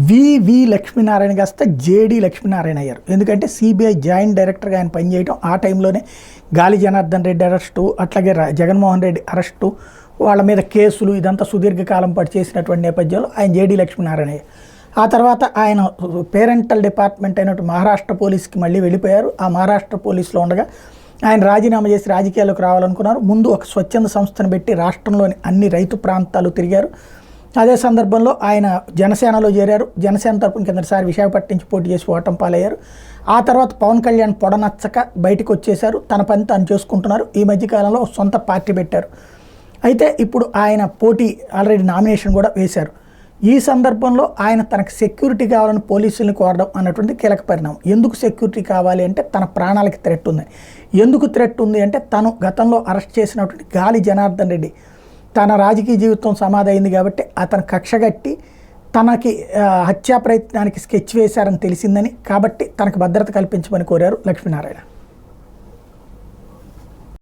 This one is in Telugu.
వివి లక్ష్మీనారాయణ కాస్త జేడి లక్ష్మీనారాయణ అయ్యారు. ఎందుకంటే సిబిఐ జాయింట్ డైరెక్టర్గా ఆయన పనిచేయడం, ఆ టైంలోనే గాలి జనార్దన్ రెడ్డి అరెస్టు, అట్లాగే జగన్మోహన్ రెడ్డి అరెస్టు, వాళ్ళ మీద కేసులు, ఇదంతా సుదీర్ఘకాలం పాటు చేసినటువంటి నేపథ్యంలో ఆయన జేడి లక్ష్మీనారాయణ అయ్యారు. ఆ తర్వాత ఆయన పేరెంటల్ డిపార్ట్మెంట్ అయినట్టు మహారాష్ట్ర పోలీస్కి మళ్ళీ వెళ్ళిపోయారు. ఆ మహారాష్ట్ర పోలీసులో ఉండగా ఆయన రాజీనామా చేసి రాజకీయాల్లోకి రావాలనుకున్నారు. ముందు ఒక స్వచ్ఛంద సంస్థను పెట్టి రాష్ట్రంలోని అన్ని రైతు ప్రాంతాలు తిరిగారు. అదే సందర్భంలో ఆయన జనసేనలో చేరారు. జనసేన తరపున కిందసారి విశాఖపట్నం నుంచి పోటీ చేసి ఓటమి పాలయ్యారు. ఆ తర్వాత పవన్ కళ్యాణ్ పొడనచ్చక బయటకు వచ్చేశారు. తన పని తాను చేసుకుంటున్నారు. ఈ మధ్యకాలంలో సొంత పార్టీ పెట్టారు. అయితే ఇప్పుడు ఆయన పోటీ ఆల్రెడీ నామినేషన్ కూడా వేశారు. ఈ సందర్భంలో ఆయన తనకు సెక్యూరిటీ కావాలని పోలీసుల్ని కోరడం అన్నటువంటి కీలక పరిణామం. ఎందుకు సెక్యూరిటీ కావాలి అంటే తన ప్రాణాలకి థ్రెట్ ఉంది. ఎందుకు థ్రెట్ ఉంది అంటే తను గతంలో అరెస్ట్ చేసినటువంటి గాలి జనార్దన్ రెడ్డి తన రాజకీయ జీవితం సమాధి అయింది కాబట్టి అతను కక్షగట్టి తనకి హత్యా ప్రయత్నానికి స్కెచ్ వేశారని తెలిసిందని, కాబట్టి తనకు భద్రత కల్పించమని కోరారు లక్ష్మీనారాయణ.